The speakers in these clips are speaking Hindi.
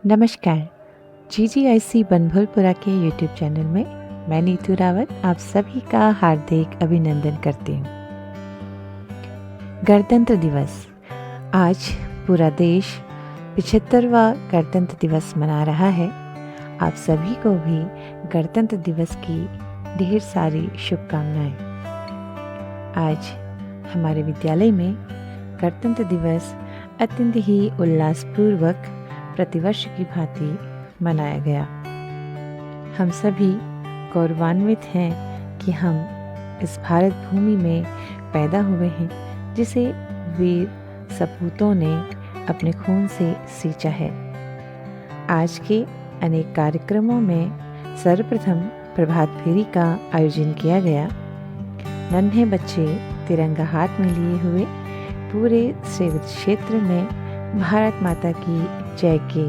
नमस्कार। GGIC बनभूलपुरा के यूट्यूब चैनल में मैं नीतू रावत आप सभी का हार्दिक अभिनंदन करती हूँ। गणतंत्र दिवस, आज पूरा देश 75वां गणतंत्र दिवस मना रहा है। आप सभी को भी गणतंत्र दिवस की ढेर सारी शुभकामनाएं। आज हमारे विद्यालय में गणतंत्र दिवस अत्यंत ही उल्लासपूर्वक प्रतिवर्ष की भांति मनाया गया। हम सभी गौरवान्वित हैं कि हम इस भारत भूमि में पैदा हुए हैं, जिसे वीर सपूतों ने अपने खून से सींचा है। आज के अनेक कार्यक्रमों में सर्वप्रथम प्रभात फेरी का आयोजन किया गया। नन्हे बच्चे तिरंगा हाथ में लिए हुए पूरे क्षेत्र में भारत माता की जय के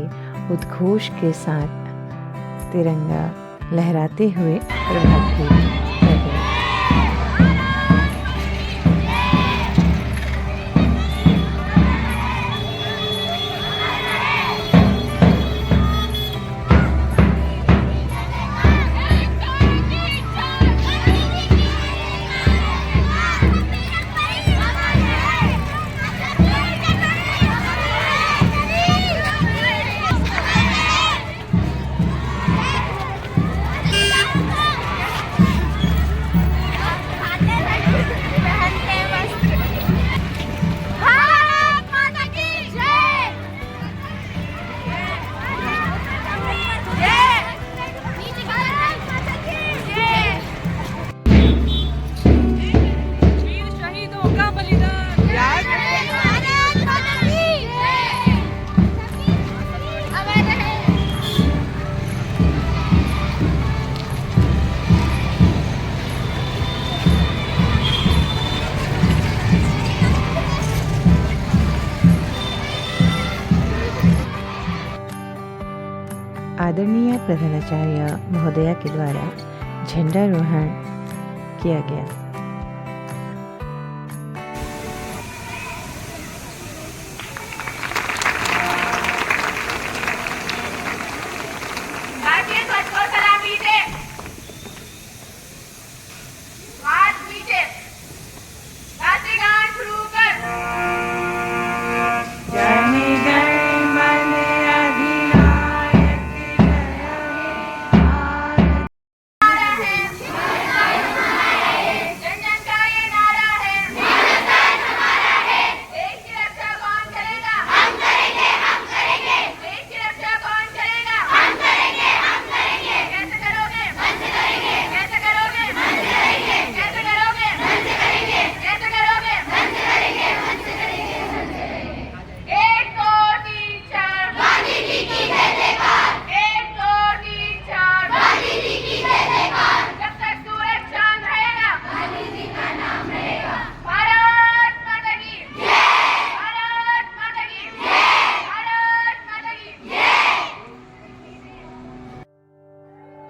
उद्घोष के साथ तिरंगा लहराते हुए प्रभात फेरी कर रहे। आदरणीय प्रधानाचार्य महोदया के द्वारा झंडारोहण किया गया।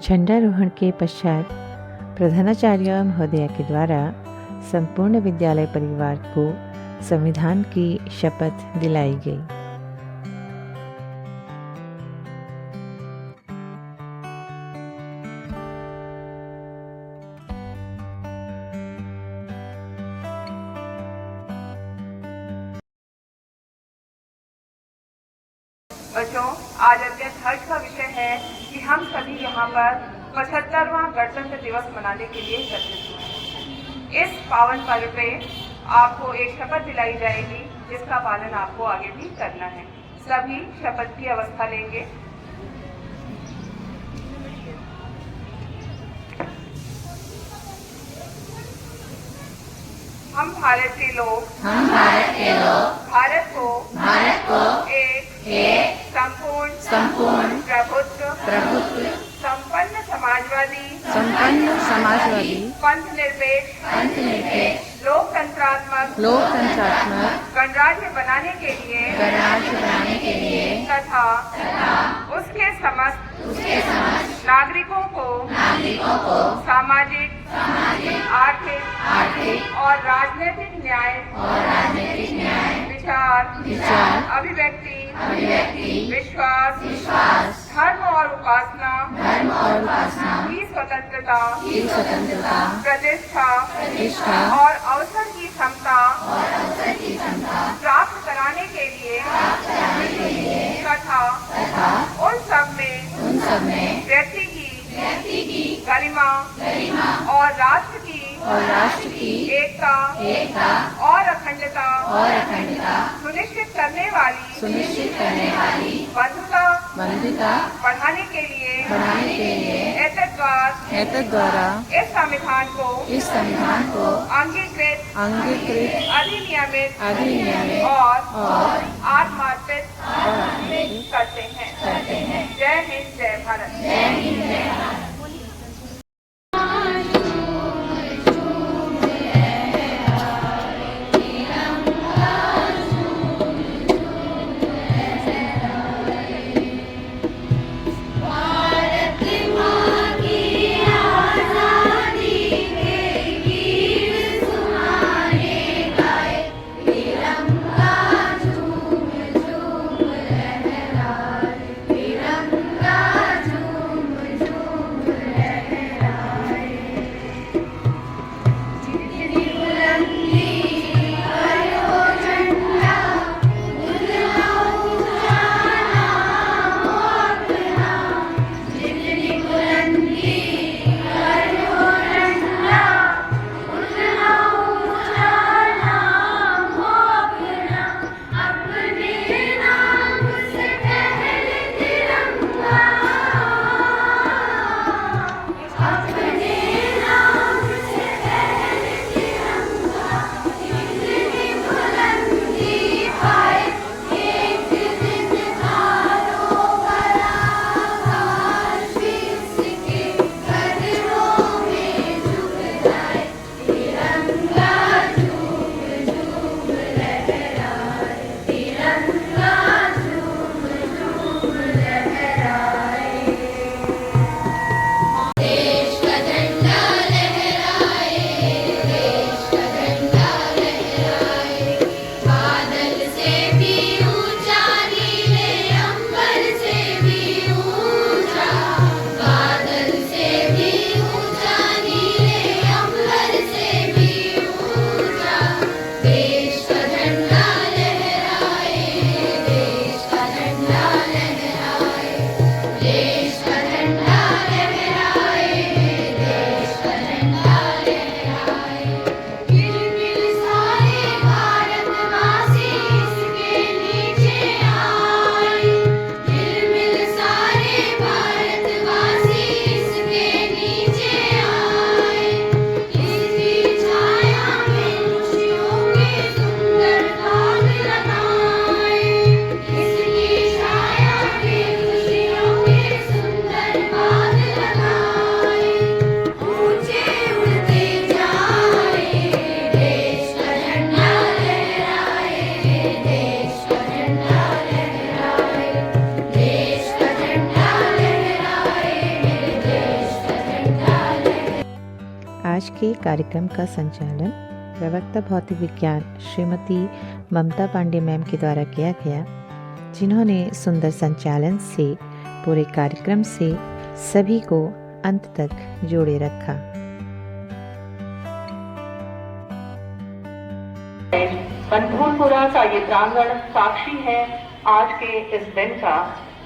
झंडारोहण के पश्चात प्रधानाचार्य महोदया के द्वारा संपूर्ण विद्यालय परिवार को संविधान की शपथ दिलाई गई। बच्चों, आज अत्यंत हर्ष का विषय है कि हम सभी यहाँ पर 75वां गणतंत्र दिवस मनाने के लिए एकत्रित हुए हैं। इस पावन पर्व पे आपको एक शपथ दिलाई जाएगी, जिसका पालन आपको आगे भी करना है। सभी शपथ की अवस्था लेंगे। हम भारत के लोग भारत को एक संपूर्ण प्रभुत्व संपन्न समाजवादी पंथ निरपेक्ष लोकतंत्रात्मक गणराज्य बनाने के लिए तथा उसके समस्त नागरिकों को सामाजिक आर्थिक और राजनीतिक न्याय विचार, अभिव्यक्ति, विश्वास, धर्म और उपासना की स्वतंत्रता, प्रतिष्ठा और अवसर की क्षमता प्राप्त कराने के लिए तथा उन सब में व्यक्ति की गरिमा और राष्ट्र की एकता और अखंडता सुनिश्चित करने वाली बंधुता बढ़ाने के लिए एतद् द्वारा इस संविधान को अंगीकृत अधिनियमित और आत्मार्पित करते हैं। जय हिंद, जय भारत। आज के कार्यक्रम का संचालन प्रवक्ता भौतिक विज्ञान श्रीमती ममता पांडे मैम के द्वारा किया गया, जिन्होंने सुंदर संचालन से पूरे कार्यक्रम से सभी को अंत तक जोड़े रखा। बंधुलपुरा का ये प्रांगण साक्षी है आज के इस दिन का।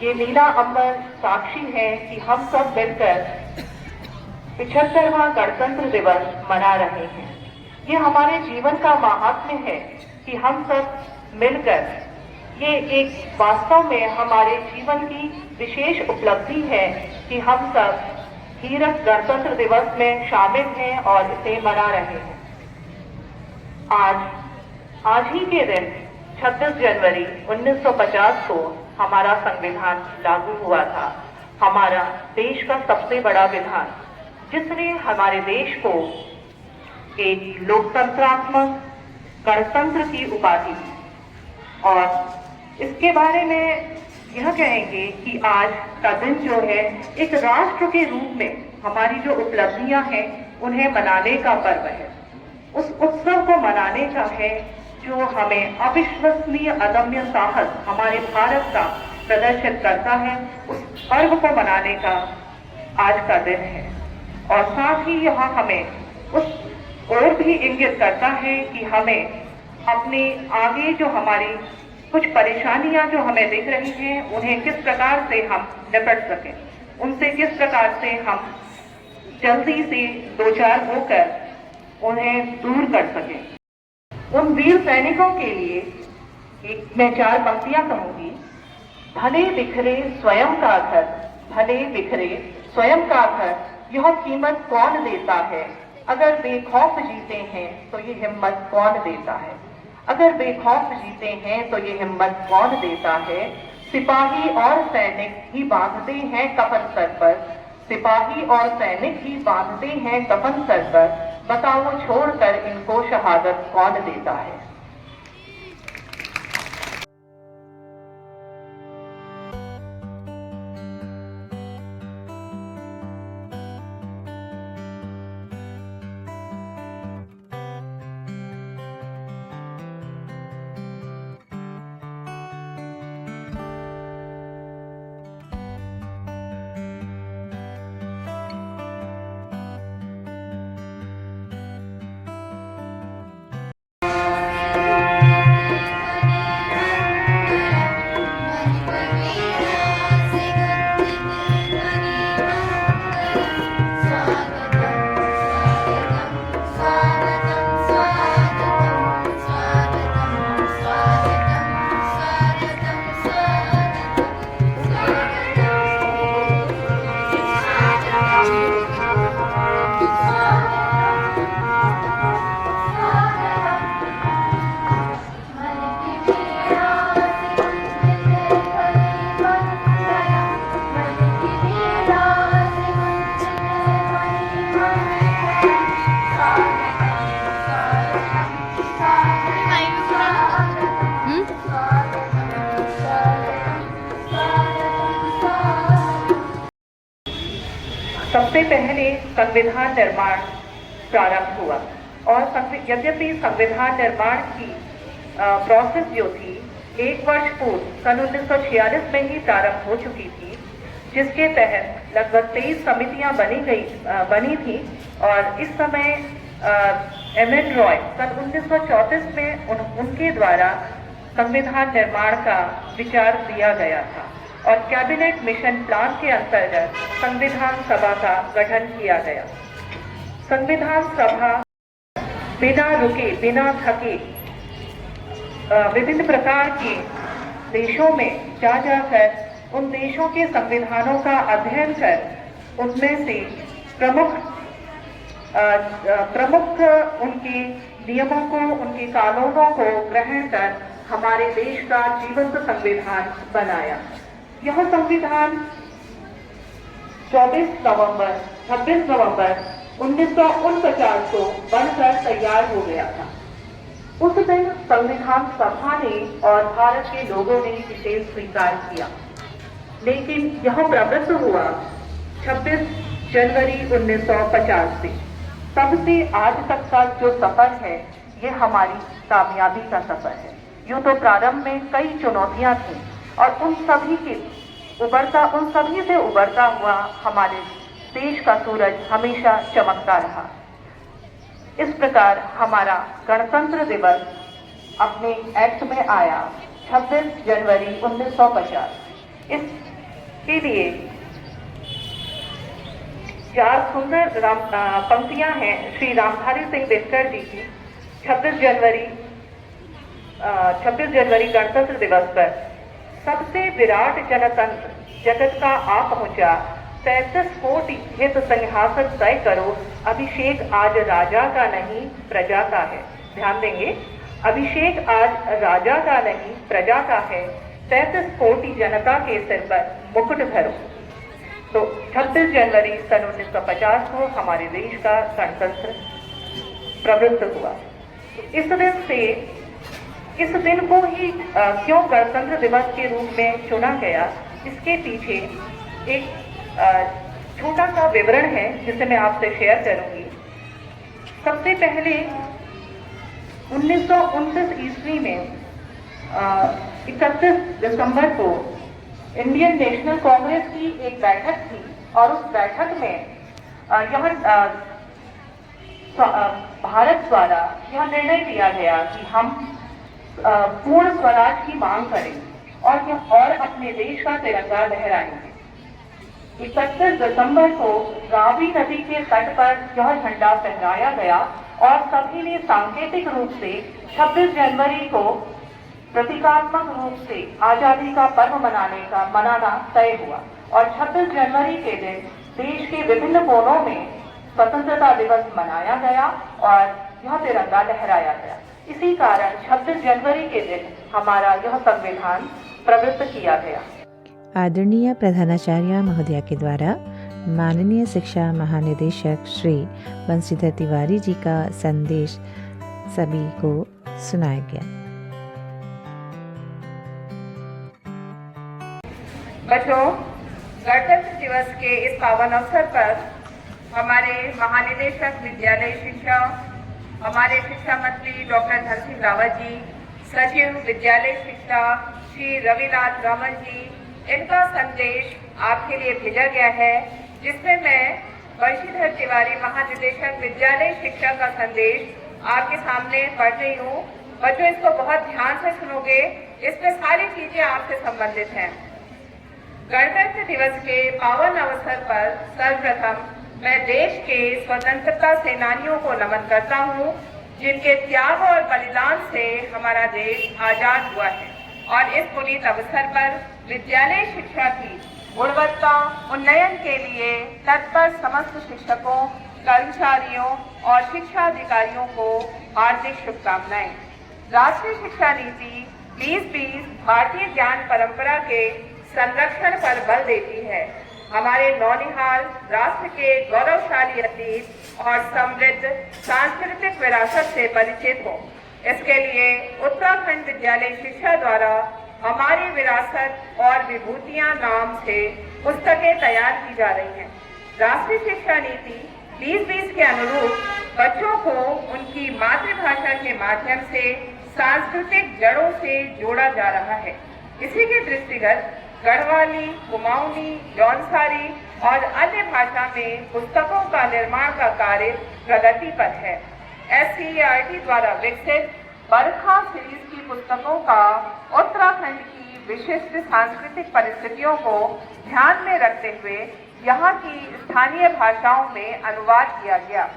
ये नीला अंबर साक्षी है कि हम सब मिलकर 75वां गणतंत्र दिवस मना रहे हैं। ये हमारे जीवन का महात्म्य है कि हम सब मिलकर, ये एक वास्तव में हमारे जीवन की विशेष उपलब्धि है कि हम सब हीरक गणतंत्र दिवस में शामिल हैं और इसे मना रहे हैं। आज ही के दिन 26 जनवरी 1950 को हमारा संविधान लागू हुआ था। हमारा देश का सबसे बड़ा विधान, जिसने हमारे देश को एक लोकतंत्रात्मक गणतंत्र की उपाधि दी। और इसके बारे में यह कहेंगे कि आज का दिन जो है एक राष्ट्र के रूप में हमारी जो उपलब्धियां हैं उन्हें मनाने का पर्व है। उस उत्सव को मनाने का है जो हमें अविश्वसनीय अदम्य साहस हमारे भारत का प्रदर्शित करता है, उस पर्व को मनाने का आज का दिन है। और साथ ही यह हमें उस ओर भी इंगित करता है कि हमें अपने आगे जो हमारी कुछ परेशानियां जो हमें दिख रही हैं, उन्हें किस प्रकार से हम निपट सकें, उनसे किस प्रकार से हम जल्दी से दो चार होकर उन्हें दूर कर सकें। उन वीर सैनिकों के लिए मैं चार पंक्तियां कहूंगी। भले बिखरे स्वयं का घर, भले बिखरे स्वयं का घर, यह कीमत कौन देता है? अगर बेखौफ जीते हैं तो ये हिम्मत कौन देता है? अगर बेखौफ जीते हैं तो ये हिम्मत कौन देता है? सिपाही और सैनिक ही बांधते हैं कफन सर पर, सिपाही और सैनिक ही बांधते हैं कफन सर पर, बताओ छोड़कर इनको शहादत कौन देता है? सबसे पहले संविधान निर्माण प्रारंभ हुआ और यद्यपि संविधान निर्माण की प्रोसेस जो थी 1 वर्ष पूर्व सन 1946 में ही प्रारंभ हो चुकी थी, जिसके तहत लगभग 23 समितियां बनी थी और इस समय एम.एन. रॉय सन 1934 में उनके द्वारा संविधान निर्माण का विचार दिया गया था और कैबिनेट मिशन प्लान के अंतर्गत संविधान सभा का गठन किया गया। संविधान सभा बिना रुके, बिना थके विभिन्न प्रकार के देशों में जा जाकर उन देशों के संविधानों का अध्ययन कर उनमें से प्रमुख उनके नियमों को, उनके कानूनों को ग्रहण कर हमारे देश का जीवंत संविधान बनाया। यह संविधान 26 नवंबर 1949 को बनकर तैयार हो गया था। उस दिन संविधान सभा ने और भारत के लोगों ने इसे स्वीकार किया, लेकिन यह प्रवृत्त हुआ 26 जनवरी 1950 से। तब से आज तक का जो सफर है, ये हमारी कामयाबी का सफर है। यूं तो प्रारंभ में कई चुनौतियां थी और उन सभी से उबरता हुआ हमारे देश का सूरज हमेशा चमकता रहा। इस प्रकार हमारा गणतंत्र दिवस अपने एक्ट में आया 26 जनवरी 1950। इसके लिए 4 सुंदर पंक्तियां हैं श्री रामधारी सिंह दिनकर जी की 26 जनवरी गणतंत्र दिवस पर। सबसे विराट जनतंत्र जगत का आ पहुंचा, 33 कोटि हित सिंहासन तय करो, अभिषेक आज राजा का नहीं प्रजा का है। ध्यान देंगे, अभिषेक आज राजा का नहीं प्रजा का है, 33 कोटि जनता के सिर पर मुकुट धरो। तो 26 जनवरी सन 1950 को हमारे देश का गणतंत्र प्रवृत्त हुआ। इस दिन को ही क्यों गणतंत्र दिवस के रूप में चुना गया, इसके पीछे एक छोटा सा विवरण है जिसे मैं आपसे शेयर करूंगी। सबसे पहले 1929 ईस्वी में 31 दिसंबर को इंडियन नेशनल कांग्रेस की एक बैठक थी और उस बैठक में भारत द्वारा यह निर्णय लिया गया कि हम पूर्ण स्वराज की मांग करेंगे और अपने देश का तिरंगा लहराएंगे। 31 दिसंबर को रावी नदी के तट पर यह झंडा फहराया गया और सभी ने सांकेतिक रूप से 26 जनवरी को प्रतीकात्मक रूप से आजादी का पर्व मनाना तय हुआ और 26 जनवरी के दिन देश के विभिन्न कोनों में स्वतंत्रता दिवस मनाया गया और यह तिरंगा लहराया गया। इसी कारण 26 जनवरी के दिन हमारा यह संविधान प्रवृत्त किया गया। आदरणीय प्रधानाचार्य महोदया के द्वारा माननीय शिक्षा महानिदेशक श्री बंशीधर तिवारी जी का संदेश सभी को सुनाया गया। बच्चों, गणतंत्र दिवस के इस पावन अवसर पर हमारे महानिदेशक विद्यालय शिक्षा, हमारे शिक्षा मंत्री डॉक्टर धन सिंह रावत जी, सचिव विद्यालय शिक्षा श्री रविनाथ रमन जी, इनका संदेश आपके लिए भेजा गया है, जिसमें मैं बंशीधर तिवारी महानिदेशक विद्यालय शिक्षा का संदेश आपके सामने पढ़ रही हूँ। बच्चों, इसको बहुत ध्यान से सुनोगे, इसमें सारी चीजें आपसे संबंधित हैं। गणतंत्र दिवस के पावन अवसर पर सर्वप्रथम मैं देश के स्वतंत्रता सेनानियों को नमन करता हूँ, जिनके त्याग और बलिदान से हमारा देश आजाद हुआ है और इस पुनीत अवसर पर विद्यालय शिक्षा की गुणवत्ता उन्नयन के लिए तत्पर समस्त शिक्षकों, कर्मचारियों और शिक्षा अधिकारियों को हार्दिक शुभकामनाएं। राष्ट्रीय शिक्षा नीति 2020 भारतीय ज्ञान परंपरा के संरक्षण पर बल देती है। हमारे नौनिहाल राष्ट्र के गौरवशाली अतीत और समृद्ध सांस्कृतिक विरासत से परिचित हो, इसके लिए उत्तराखंड विद्यालय शिक्षा द्वारा हमारी विरासत और विभूतियां नाम से पुस्तकें तैयार की जा रही हैं। राष्ट्रीय शिक्षा नीति 2020 के अनुरूप बच्चों को उनकी मातृभाषा के माध्यम से सांस्कृतिक जड़ों से जोड़ा जा रहा है। इसी के दृष्टिगत गढ़वाली, कुमाऊनी, जौनसारी और अन्य भाषा में पुस्तकों का निर्माण का कार्य प्रगति पर है। SCERT द्वारा विकसित बरखा सीरीज की पुस्तकों का उत्तराखंड की विशिष्ट सांस्कृतिक परिस्थितियों को ध्यान में रखते हुए यहाँ की स्थानीय भाषाओं में अनुवाद किया गया,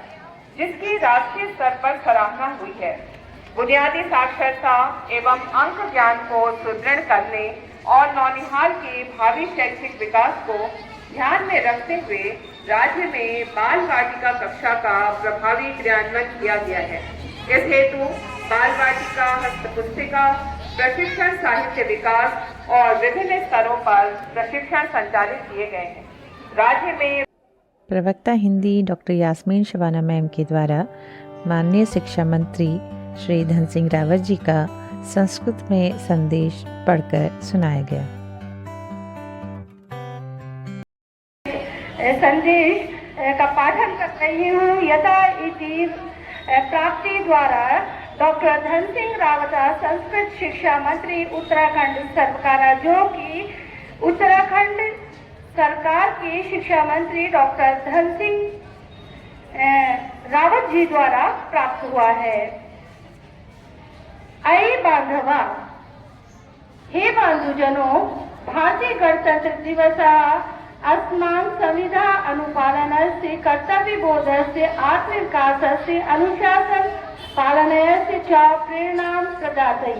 जिसकी राष्ट्रीय स्तर पर सराहना हुई है। बुनियादी साक्षरता एवं अंक ज्ञान को सुदृढ़ करने और नौनिहाल के भावी शैक्षिक विकास को ध्यान में रखते हुए राज्य में बाल वाटिका कक्षा का प्रभावी क्रियान्वयन किया गया है। इस हेतु बाल वाटिका, हस्तपुस्तिका, प्रशिक्षण, साहित्य विकास और विभिन्न स्तरों पर प्रशिक्षण संचालित किए गए हैं। राज्य में प्रवक्ता हिंदी डॉक्टर यास्मीन शबाना मैम के द्वारा माननीय शिक्षा मंत्री श्री धन सिंह रावत जी का संस्कृत में संदेश पढ़कर सुनाया गया। संदेश का पाठन कर रही हूँ। यथा इति प्राप्ति द्वारा डॉक्टर धन सिंह रावत संस्कृत शिक्षा मंत्री उत्तराखंड सरकार, जो कि उत्तराखंड सरकार के शिक्षा मंत्री डॉक्टर धन सिंह रावत जी द्वारा प्राप्त हुआ है। ऐ बांधवा, हे बांधुजनों, भारतीय गणतंत्र दिवस अस्मान् संविधान अनुपालनस्य कर्तव्यबोधस्य आत्मविकासस्य अनुशासन पालनस्य च प्रेरणां प्रदाति।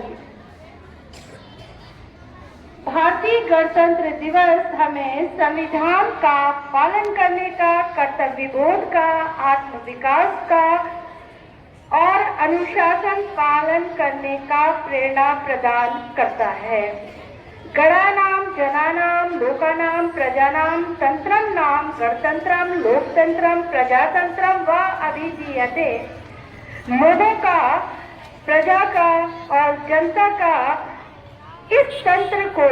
भारतीय गणतंत्र दिवस हमें संविधान का पालन करने का, कर्तव्यबोध का, आत्म विकास का और अनुशासन पालन करने का प्रेरणा प्रदान करता है। गणानां जनानां लोकानां प्रजानां तंत्रं नाम गणतंत्रं लोकतंत्रं प्रजातंत्रं व अभिधीयते। लोगों का, प्रजा का और जनता का इस तंत्र को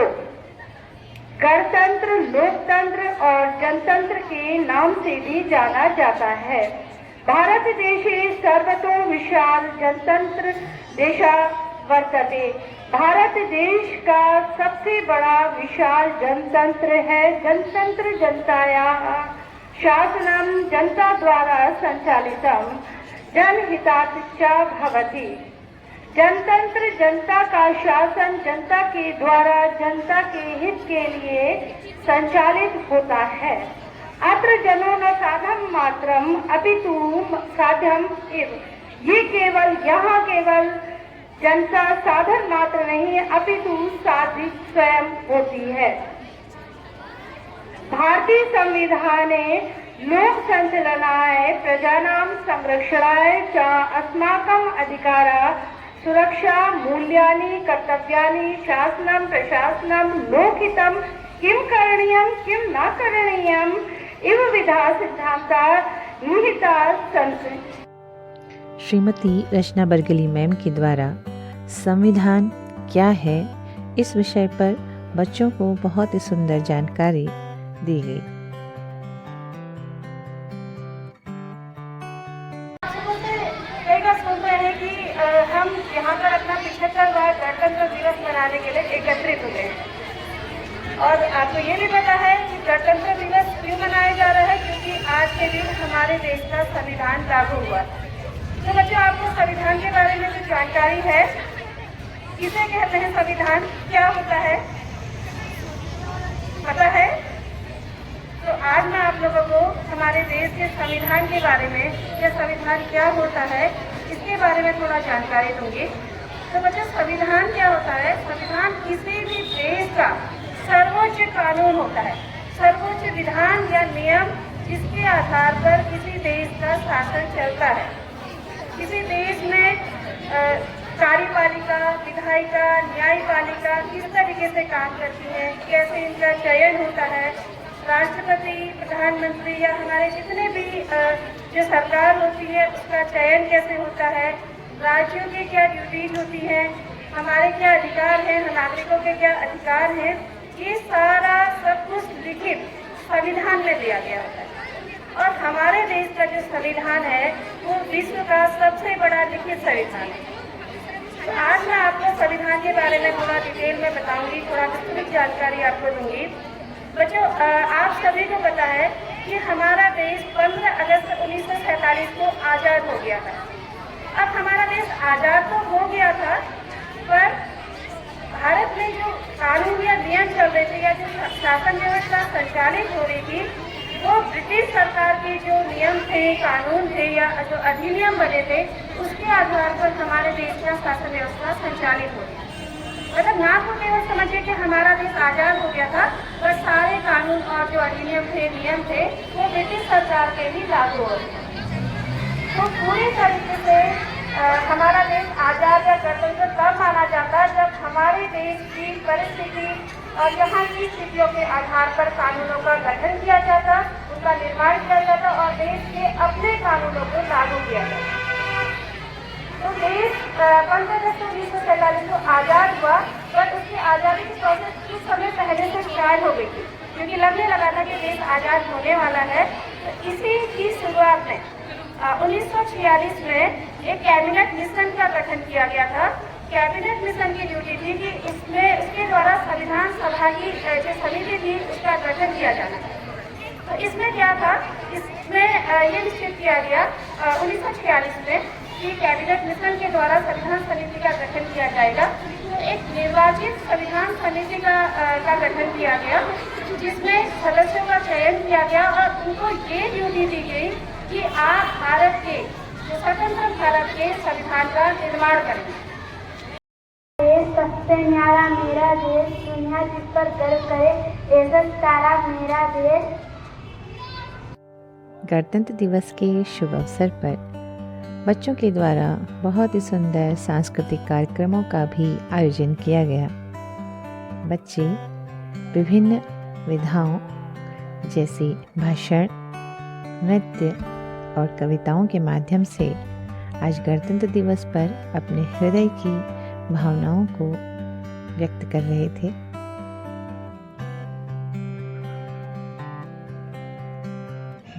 गणतंत्र, लोकतंत्र और जनतंत्र के नाम से भी जाना जाता है। भारत देशे सर्वतो विशाल जनतंत्र देशा वर्तते। भारत देश का सबसे बड़ा विशाल जनतंत्र है। जनतंत्र जनतायाः शासनं जनता द्वारा संचालितं जनहितात् च भवति। जनतंत्र जनता का शासन जनता के द्वारा जनता के हित के लिए संचालित होता है। अत्र जनो न साधम मात्रम अपितु साध्यम एव। ये यहाँ केवल जनता साधन मात्र नहीं अपितु साधित स्वयं होती है। भारतीय संविधाने लोक संचलनाय प्रजानां संरक्षणाय च अस्माकम् अधिकारा सुरक्षा मूल्यानि कर्तव्यानि शासनं प्रशासनं लोकहितं किं करणीयं किं न करणीयम् इव विधा सिद्धांता निहिता सन्ति। श्रीमती रचना बरगली मैम के द्वारा संविधान क्या है इस विषय पर बच्चों को बहुत ही सुंदर जानकारी दी गई। कई बार सुनते हैं कि हम यहाँ पर अपना 75वां गणतंत्र दिवस मनाने के लिए एकत्रित हुए हैं और आपको ये भी पता है कि गणतंत्र दिवस क्यों मनाया जा रहा है, क्योंकि आज के दिन हमारे देश का संविधान लागू हुआ। तो बच्चों, आपको संविधान के बारे में कुछ जानकारी है? किसे कहते हैं संविधान, क्या होता है, पता है? तो आज मैं आप लोगों को हमारे देश के संविधान के बारे में, या संविधान क्या होता है, इसके बारे में थोड़ा जानकारी दूंगी। तो बच्चों, संविधान क्या होता है? संविधान किसी भी देश का सर्वोच्च कानून होता है, सर्वोच्च विधान या नियम जिसके आधार पर किसी देश का शासन चलता है। किसी देश में कार्यपालिका, विधायिका, न्यायपालिका किस तरीके से काम करती है, कैसे इनका चयन होता है, राष्ट्रपति, प्रधानमंत्री या हमारे जितने भी जो सरकार होती है उसका चयन कैसे होता है, राज्यों की क्या ड्यूटीज होती हैं, हमारे क्या अधिकार हैं, नागरिकों के क्या अधिकार हैं, ये सारा सब कुछ लिखित संविधान में दिया गया होता है। और हमारे देश का जो संविधान है वो विश्व का सबसे बड़ा लिखित संविधान है। तो आज मैं आपको संविधान के बारे में थोड़ा डिटेल में बताऊंगी, थोड़ा विस्तृत जानकारी आपको दूंगी। बच्चों, आप सभी को पता है कि हमारा देश 15 अगस्त 1947 को आज़ाद हो गया था। अब हमारा देश आज़ाद तो हो गया था, पर भारत में जो कानून या नियम चल रहे थे या जो शासन व्यवस्था संचालित हो रही थी वो ब्रिटिश सरकार के जो नियम थे, कानून थे या जो अधिनियम बने थे उसके आधार पर हमारे देश का शासन व्यवस्था संचालित हो रही। मतलब ना तो केवल समझिए कि हमारा देश आज़ाद हो गया था, पर सारे कानून और जो अधिनियम थे, नियम थे वो ब्रिटिश सरकार के ही लागू हो रहे। तो पूरी तरीके से हमारा देश आज़ाद या गणतंत्र तब माना जाता है जब हमारे देश की परिस्थिति और यहाँ की स्थितियों के आधार पर कानूनों का गठन किया जाता, उनका निर्माण किया जाता और देश के अपने कानूनों को लागू किया जाता। तो देश 15 अगस्त 1947 को आज़ाद हुआ, पर उसकी आज़ादी की प्रोसेस कुछ समय पहले से स्टार्ट हो गई थी, क्योंकि लगने लगा था कि देश आज़ाद होने वाला है। तो इसी की शुरुआत में 1946 में एक कैबिनेट मिशन का गठन किया गया था। कैबिनेट मिशन की ड्यूटी थी कि इसमें उसके द्वारा संविधान सभा की जो समिति थी उसका गठन किया जाना था। तो इसमें क्या था, इसमें ये निश्चित किया गया 1946 में कि कैबिनेट मिशन के द्वारा संविधान समिति का गठन किया जाएगा। तो एक निर्वाचित संविधान समिति का गठन किया गया जिसमें सदस्यों का चयन किया गया और उनको ये ड्यूटी दी गई कि आप भारत के जो स्वतंत्र भारत के संविधान का निर्माण करेंगे। देश सबसे न्यारा मेरा देश, दुनिया जिस पर गर्व करे, ऐसा सारा मेरा देश। गणतंत्र दिवस के शुभ अवसर पर बच्चों के द्वारा बहुत ही सुंदर सांस्कृतिक कार्यक्रमों का भी आयोजन किया गया। बच्चे विभिन्न विधाओं जैसे भाषण, नृत्य और कविताओं के माध्यम से आज गणतंत्र दिवस पर अपने हृदय की भावनाओं को व्यक्त कर रहे थे।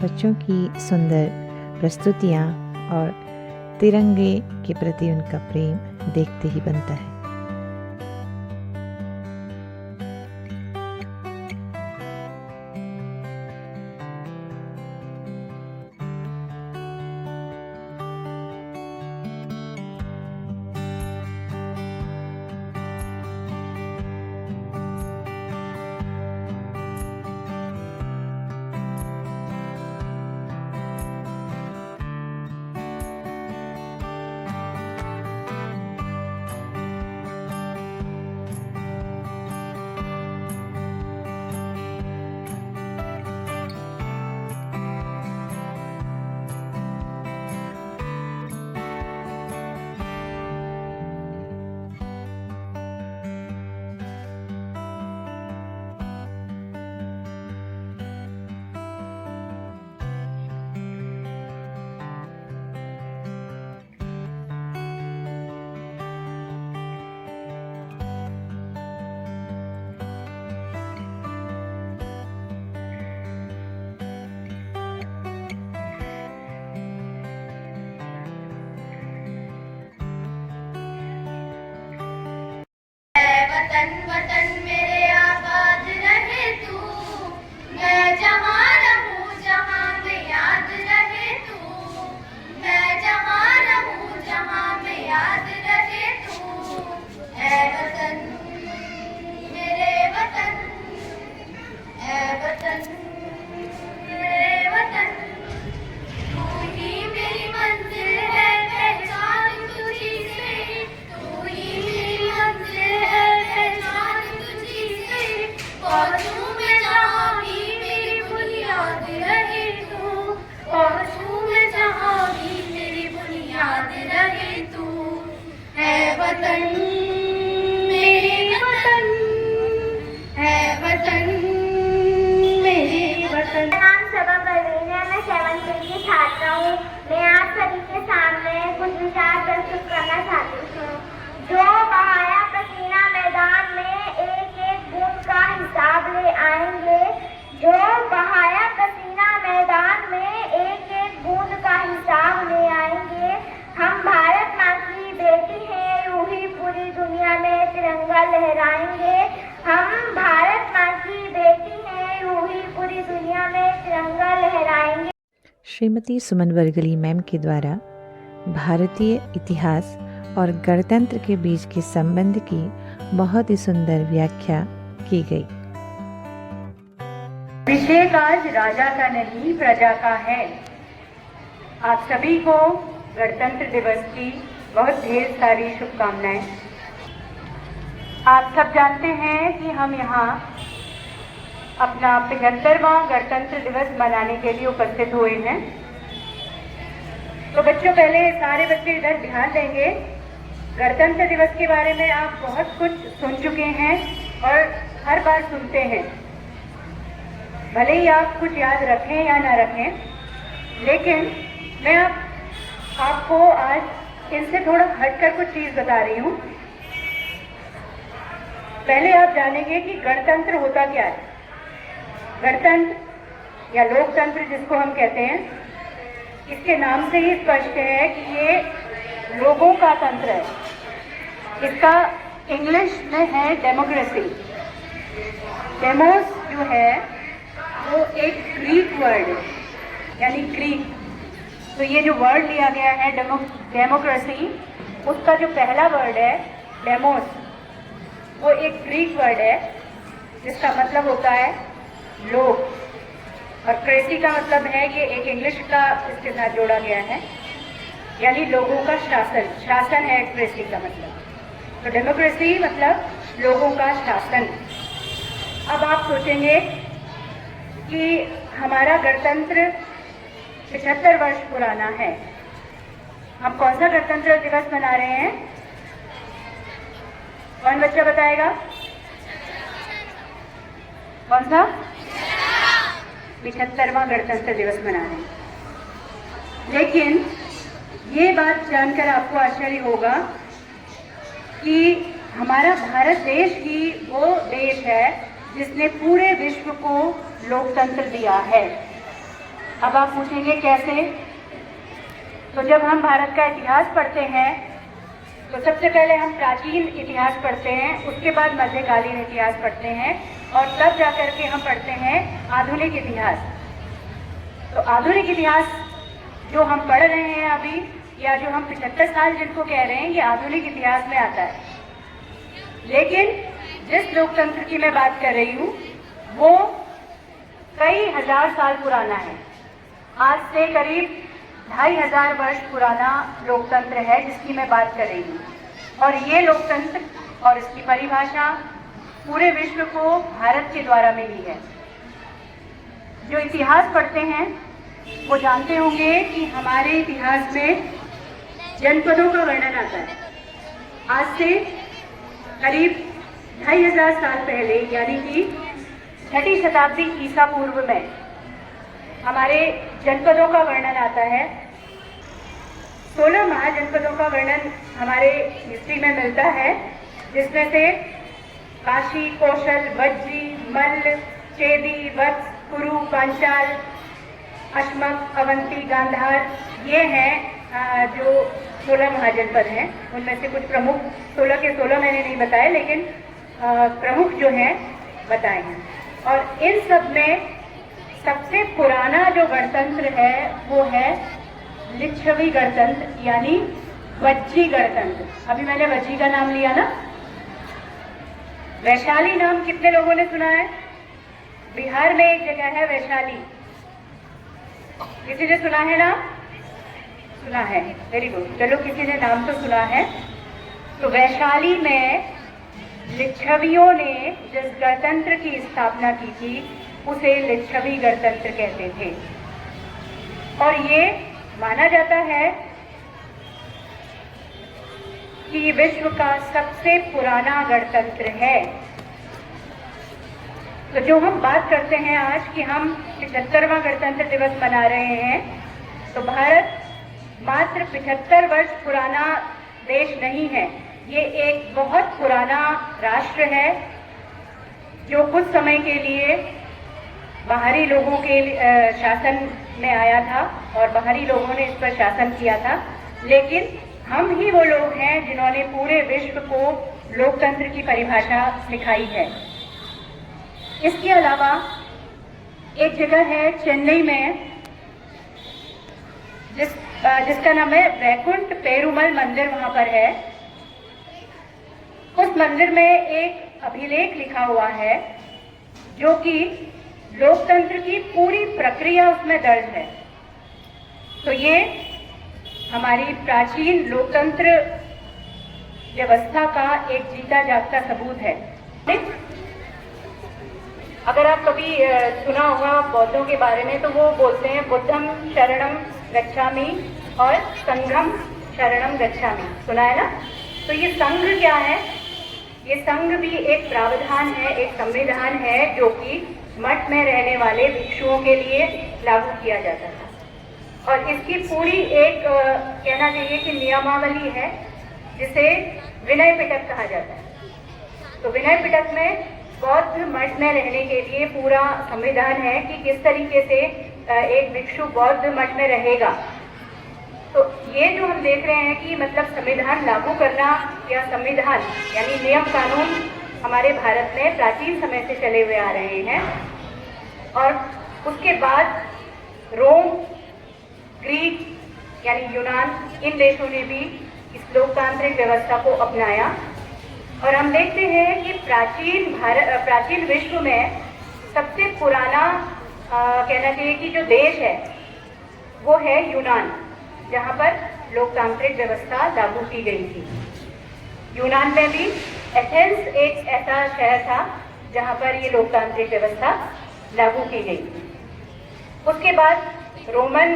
बच्चों की सुंदर प्रस्तुतियाँ और तिरंगे के प्रति उनका प्रेम देखते ही बनता है। वतन वतन मेरे आबाद रहे तू, मैं जहाँ रहूँ जहाँ में याद रहे तू, मैं जहाँ रहूँ जहाँ में याद रहे तू। ऐ वतन मेरे वतन, ऐ वतन मेरे वतन, तू ही मेरी मंजिल है पहचान तुझी से, तू ही मेरी मंजिल है पहचान तुझी से। पहुँचूं मैं जहाँ भी मेरी बुनियाद रहे तू, पहुँचूं मैं जहाँ भी मेरी बुनियाद रहे तू। है वतन मेरे वतन, है वतन मेरे वतन। नाम सबा परवीन है, मैं 7th की छात्र हूँ। मैं आप सभी के सामने कुछ विचार प्रस्तुत करना चाहती हूँ। जो बहाया पसीना मैदान में एक एक बूंद का हिसाब ले आएंगे, जो बहाया पसीना मैदान में एक एक बूंद का हिसाब ले आएंगे। हम भारत माँ की बेटी हैं, यूं ही पूरी दुनिया में तिरंगा लहराएंगे। हम भारत माँ की बेटी हैं, यूं ही पूरी दुनिया में तिरंगा लहराएंगे। श्रीमती सुमन वर्गली मैम के द्वारा भारतीय इतिहास और गणतंत्र के बीच के संबंध की बहुत ही सुंदर व्याख्या की गई। अभिषेक आज राजा का नहीं प्रजा का है। आप सभी को गणतंत्र दिवस की बहुत ढेर सारी शुभकामनाएं। आप सब जानते हैं कि हम यहाँ अपना 75वां गणतंत्र दिवस मनाने के लिए उपस्थित हुए हैं। तो बच्चों, पहले सारे बच्चे इधर ध्यान देंगे। गणतंत्र दिवस के बारे में आप बहुत कुछ सुन चुके हैं और हर बार सुनते हैं। भले ही आप कुछ याद रखें या ना रखें, लेकिन मैं आपको आज इनसे थोड़ा हटकर कुछ चीज़ बता रही हूँ। पहले आप जानेंगे कि गणतंत्र होता क्या है। गणतंत्र या लोकतंत्र जिसको हम कहते हैं, इसके नाम से ही स्पष्ट है कि ये लोगों का तंत्र है। इसका इंग्लिश में है डेमोक्रेसी। डेमोस जो है वो एक ग्रीक वर्ड है, यानी ग्रीक। तो ये जो वर्ड लिया गया है डेमोक्रेसी, उसका जो पहला वर्ड है डेमोस, वो एक ग्रीक वर्ड है जिसका मतलब होता है लोग, और क्रेसी का मतलब है, ये एक इंग्लिश का इसके साथ जोड़ा गया है, यानी लोगों का शासन। शासन है क्रेसी का मतलब। तो डेमोक्रेसी मतलब लोगों का शासन। अब आप सोचेंगे कि हमारा गणतंत्र 75 वर्ष पुराना है। हम कौन सा गणतंत्र दिवस मना रहे हैं? कौन बच्चा बताएगा? कौन सा? 75वां गणतंत्र दिवस मना रहे हैं। लेकिन ये बात जानकर आपको आश्चर्य होगा कि हमारा भारत देश ही वो देश है जिसने पूरे विश्व को लोकतंत्र दिया है। अब आप पूछेंगे कैसे? तो जब हम भारत का इतिहास पढ़ते हैं तो सबसे पहले हम प्राचीन इतिहास पढ़ते हैं, उसके बाद मध्यकालीन इतिहास पढ़ते हैं और तब जाकर के हम पढ़ते हैं आधुनिक इतिहास। तो आधुनिक इतिहास जो हम पढ़ रहे हैं अभी, या जो हम 75 साल जिनको कह रहे हैं, ये आधुनिक इतिहास में आता है। लेकिन जिस लोकतंत्र की मैं बात कर रही हूँ वो कई हजार साल पुराना है। आज से करीब 2500 वर्ष पुराना लोकतंत्र है जिसकी मैं बात कर रही हूँ। और ये लोकतंत्र और इसकी परिभाषा पूरे विश्व को भारत के द्वारा मिली है। जो इतिहास पढ़ते हैं वो जानते होंगे कि हमारे इतिहास में जनपदों का वर्णन आता है। आज से करीब 2500 साल पहले, यानी कि 6ठी शताब्दी ईसा पूर्व में हमारे जनपदों का वर्णन आता है। 16 महाजनपदों का वर्णन हमारे हिस्ट्री में मिलता है, जिसमें से काशी, कौशल, वज्जी, मल्ल, चेदी, वत्स, कुरु, पांचाल, अश्मक, अवंती, गांधार, ये हैं जो 16 महाजनपद हैं। उनमें से कुछ प्रमुख 16 के 16 मैंने नहीं बताए, लेकिन प्रमुख जो हैं बताए हैं। और इन सब में सबसे पुराना जो गणतंत्र है वो है लिच्छवी गणतंत्र, यानी वज्जी गणतंत्र। अभी मैंने वज्जी का नाम लिया ना। वैशाली नाम कितने लोगों ने सुना है? बिहार में एक जगह है वैशाली, किसी ने सुना है ना? सुना है, वेरी गुड। चलो, किसी ने नाम तो सुना है। तो वैशाली में लिच्छवियों ने जिस गणतंत्र की स्थापना की थी उसे लिच्छवी गणतंत्र कहते थे। और ये माना जाता है कि विश्व का सबसे पुराना गणतंत्र है। तो जो हम बात करते हैं आज कि हम 75वां गणतंत्र दिवस मना रहे हैं, तो भारत मात्र 75 वर्ष पुराना देश नहीं है, ये एक बहुत पुराना राष्ट्र है जो कुछ समय के लिए बाहरी लोगों के शासन में आया था और बाहरी लोगों ने इस पर शासन किया था। लेकिन हम ही वो लोग हैं जिन्होंने पूरे विश्व को लोकतंत्र की परिभाषा सिखाई है। इसके अलावा एक जगह है चेन्नई में जिसका नाम है वैकुंठ पेरुमल मंदिर, वहां पर है। उस मंदिर में एक अभिलेख लिखा हुआ है जो कि लोकतंत्र की पूरी प्रक्रिया उसमें दर्ज है। तो ये हमारी प्राचीन लोकतंत्र व्यवस्था का एक जीता जागता सबूत है। अगर आप कभी सुना होगा बौद्धों के बारे में, तो वो बोलते हैं बुद्धम शरणम गच्छामि और संघम शरणम गच्छामि। सुना है ना? तो ये संघ क्या है? ये संघ भी एक प्रावधान है, एक संविधान है जो कि मठ में रहने वाले भिक्षुओं के लिए लागू किया जाता था। और इसकी पूरी एक कहना चाहिए कि नियमावली है जिसे विनय पिटक कहा जाता है। तो विनय पिटक में बौद्ध मठ में रहने के लिए पूरा संविधान है कि किस तरीके से एक भिक्षु बौद्ध मठ में रहेगा। तो ये जो हम देख रहे हैं कि मतलब संविधान लागू करना या संविधान यानी नियम कानून हमारे भारत में प्राचीन समय से चले हुए आ रहे हैं। और उसके बाद रोम, ग्रीक यानी यूनान, इन देशों ने भी इस लोकतांत्रिक व्यवस्था को अपनाया। और हम देखते हैं कि प्राचीन विश्व में सबसे पुराना कहना चाहिए कि जो देश है वो है यूनान, जहाँ पर लोकतांत्रिक व्यवस्था लागू की गई थी। यूनान में भी एथेंस एक ऐसा शहर था जहाँ पर ये लोकतांत्रिक व्यवस्था लागू की गई थी। उसके बाद रोमन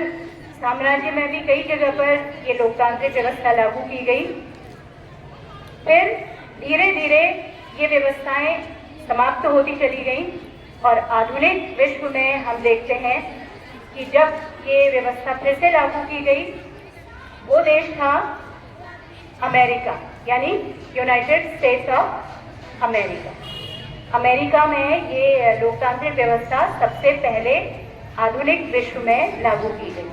साम्राज्य में भी कई जगह पर ये लोकतांत्रिक व्यवस्था लागू की गई। फिर धीरे धीरे ये व्यवस्थाएं समाप्त होती चली गई और आधुनिक विश्व में हम देखते हैं कि जब ये व्यवस्था फिर से लागू की गई, वो देश था अमेरिका, यानी United states of America. America में ये लोकतांत्रिक व्यवस्था सबसे पहले आधुनिक विश्व में लागू की गई।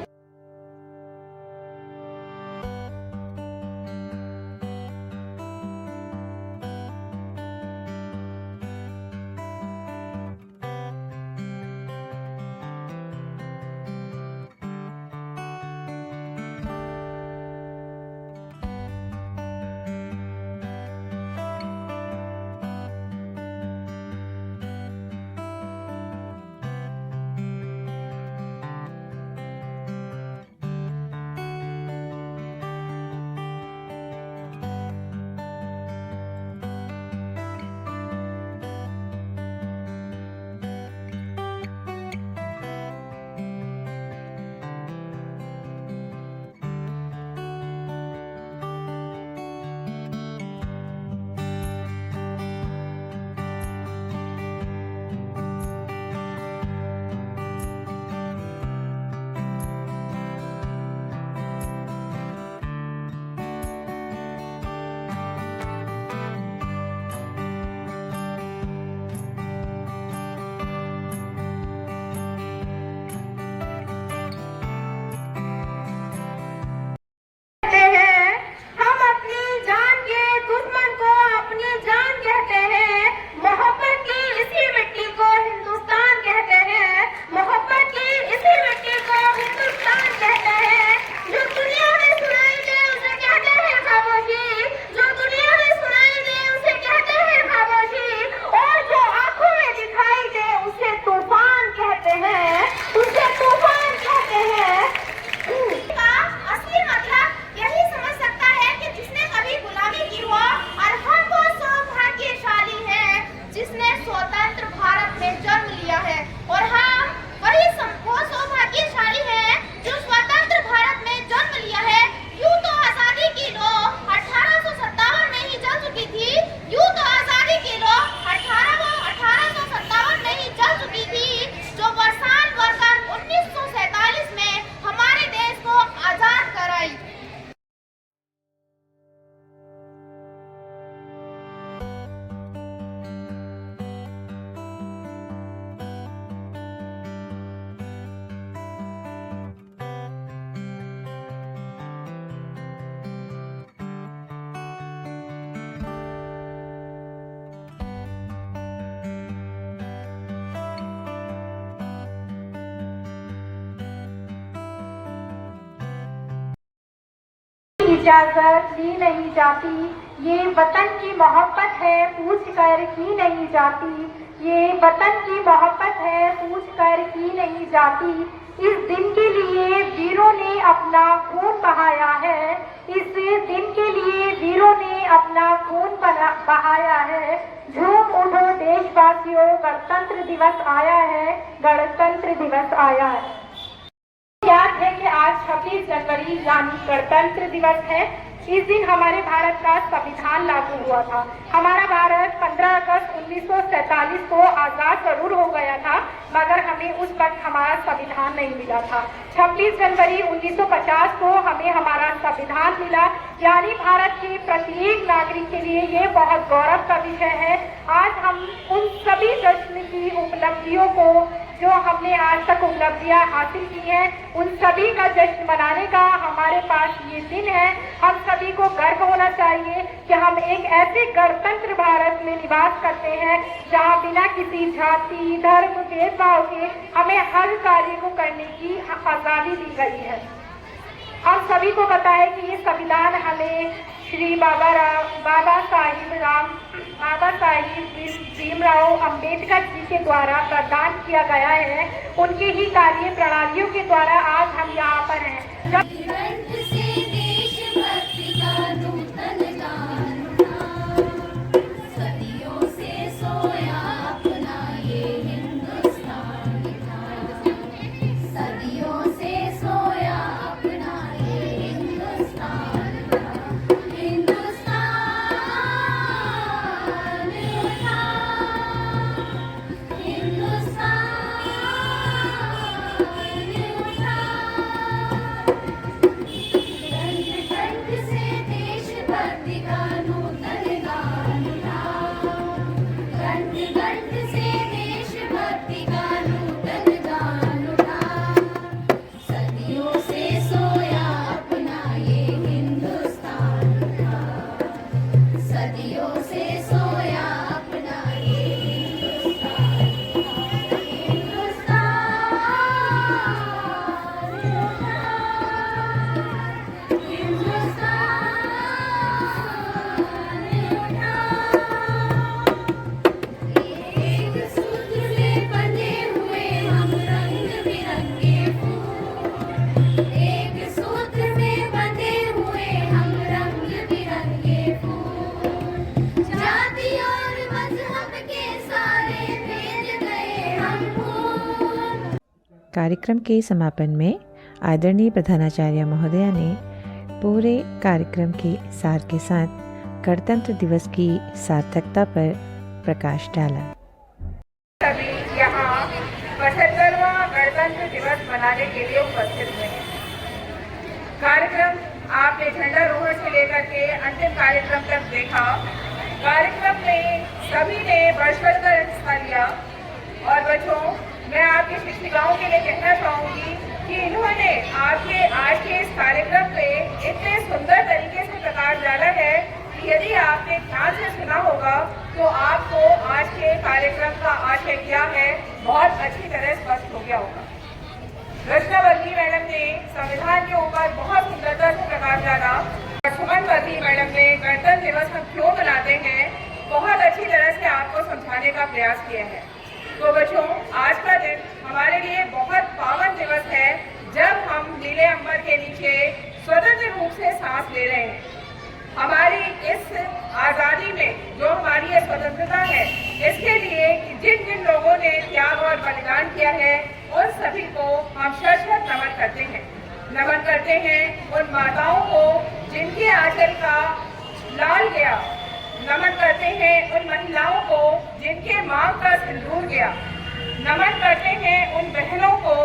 इजाजत ली नहीं जाती, ये वतन की मोहब्बत है पूछ कर की नहीं जाती, ये वतन की मोहब्बत है पूछ कर की नहीं जाती। इस दिन के लिए वीरों ने अपना खून बहाया है, इस दिन के लिए वीरों ने अपना खून बहाया है। झूम उठो देशवासियों, गणतंत्र दिवस आया है, गणतंत्र दिवस आया है। याद है कि आज 26 जनवरी यानी गणतंत्र दिवस है। इस दिन हमारे भारत का संविधान लागू हुआ था। हमारा भारत 15 अगस्त 1947 को आजाद जरूर हो गया था, मगर हमें उस वक्त हमारा संविधान नहीं मिला था। 26 जनवरी 1950 को हमें हमारा संविधान मिला, यानी भारत के प्रत्येक नागरिक के लिए ये बहुत गौरव का विषय है। आज हम उन सभी जश्न की उपलब्धियों को, जो हमने आज तक उपलब्धियां हासिल की हैं, उन सभी का जश्न मनाने का हमारे पास ये दिन है। हम सभी को गर्व होना चाहिए कि हम एक ऐसे गणतंत्र भारत में निवास करते हैं जहां बिना किसी जाति धर्म भेदभाव के हमें हर कार्य को करने की आजादी दी गई है। हम सभी को पता है कि ये संविधान हमें श्री बाबा साहिब भीमराव अंबेडकर जी के द्वारा प्रदान किया गया है। उनके ही कार्य प्रणालियों के द्वारा आज हम यहाँ पर हैं। कार्यक्रम के समापन में आदरणीय प्रधानाचार्य महोदया ने पूरे कार्यक्रम के सार के साथ गणतंत्र दिवस की सार्थकता पर प्रकाश डाला। सभी यहाँ 75वां गणतंत्र दिवस मनाने के लिए उपस्थित हुए हैं। कार्यक्रम आपने झंडारोहण से लेकर के अंतिम कार्यक्रम तक देखा। कार्यक्रम में सभी ने बढ़-चढ़ कर हिस्सा लिया। और बच्चों, मैं आपकी शिक्षिकाओं के लिए कहना चाहूँगी कि इन्होंने आपके आज के इस कार्यक्रम पे इतने सुंदर तरीके से प्रकाश डाला है कि यदि आपने ध्यान से सुना होगा तो आपको आज के कार्यक्रम का आशय क्या है बहुत अच्छी तरह स्पष्ट हो गया होगा। रचना बद्री मैडम ने संविधान के ऊपर बहुत सुंदरता से प्रकाश डाला। सुमन बद्री मैडम ने गणतंत्र दिवस हम क्यों मनाते हैं बहुत अच्छी तरह से आपको समझाने का प्रयास किया है। तो बच्चों, आज का दिन हमारे लिए बहुत पावन दिवस है जब हम नीले अंबर के नीचे स्वतंत्र रूप से सांस ले रहे हैं। हमारी इस आज़ादी में जो हमारी ये स्वतंत्रता है, इसके लिए जिन जिन लोगों ने त्याग और बलिदान किया है उन सभी को हम शत-शत नमन करते हैं। नमन करते हैं उन माताओं को जिनके आंचल का लाल गया। नमन करते हैं उन महिलाओं को जिनके मांग का सिंदूर गया। नमन करते हैं उन बहनों को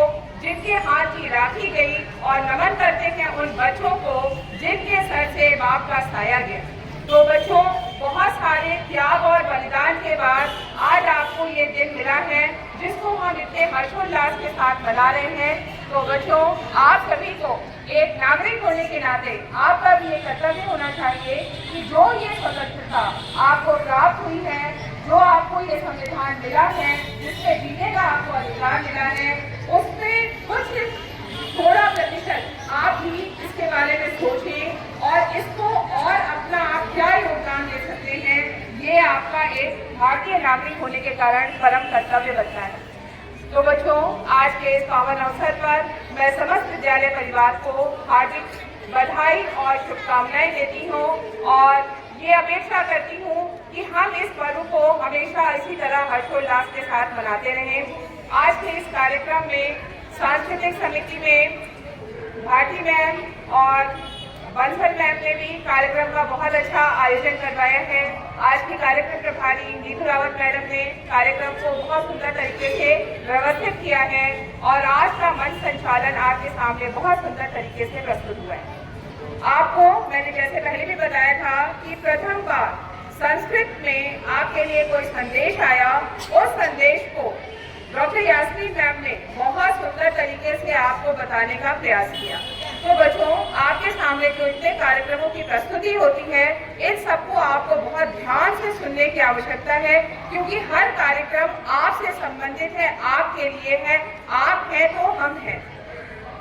जिनके हाथ की राखी गई। और नमन करते हैं उन बच्चों को जिनके सर से बाप का साया गया। तो बच्चों, बहुत सारे त्याग और बलिदान के बाद आज आपको ये दिन मिला है जिसको हम इतने हर्षोल्लास के साथ मना रहे हैं। तो बच्चों, आप सभी को एक नागरिक होने के नाते आपका भी ये कर्तव्य होना चाहिए कि जो ये स्वतंत्रता आपको प्राप्त हुई है, जो आपको ये संविधान मिला है, जिससे जीने का आपको अधिकार मिला है, उसमें कुछ थोड़ा प्रतिशत आप भी इसके बारे में सोचें और भारतीय नागरिक होने के कारण परम कर्तव्य बनता है। तो बच्चों, आज के इस पावन अवसर पर मैं समस्त विद्यालय परिवार को हार्दिक बधाई और शुभकामनाएं देती हूँ और ये अपेक्षा करती हूँ कि हम इस पर्व को हमेशा इसी तरह हर्षोल्लास के साथ मनाते रहें। आज के इस कार्यक्रम में सांस्कृतिक समिति में भारती मैम और बंसल मैम ने भी कार्यक्रम का बहुत अच्छा आयोजन करवाया है। आज की कार्यक्रम प्रभारी नीतू रावत मैडम ने कार्यक्रम को बहुत सुंदर तरीके से व्यवस्थित किया है और आज का मंच संचालन आपके सामने बहुत सुंदर तरीके से प्रस्तुत हुआ है। आपको मैंने जैसे पहले भी बताया था कि प्रथम बार संस्कृत में आपके लिए कोई संदेश आया, उस संदेश को डॉक्टर यास्मीन मैम ने बहुत सुंदर तरीके से आपको बताने का प्रयास किया। तो बच्चों, आपके सामने जो इतने कार्यक्रमों की प्रस्तुति होती है, इन सबको आपको बहुत ध्यान से सुनने की आवश्यकता है, क्योंकि हर कार्यक्रम आपसे संबंधित है, आपके लिए है। आप हैं तो हम हैं।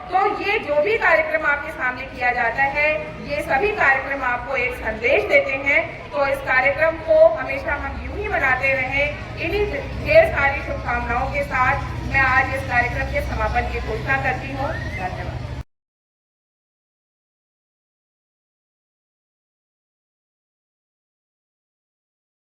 तो ये जो भी कार्यक्रम आपके सामने किया जाता है, ये सभी कार्यक्रम आपको एक संदेश देते हैं। तो इस कार्यक्रम को हमेशा हम यूं ही मनाते रहें। इन्हीं ढेर सारी शुभकामनाओं के साथ मैं आज इस कार्यक्रम के समापन की घोषणा करती हूँ। धन्यवाद।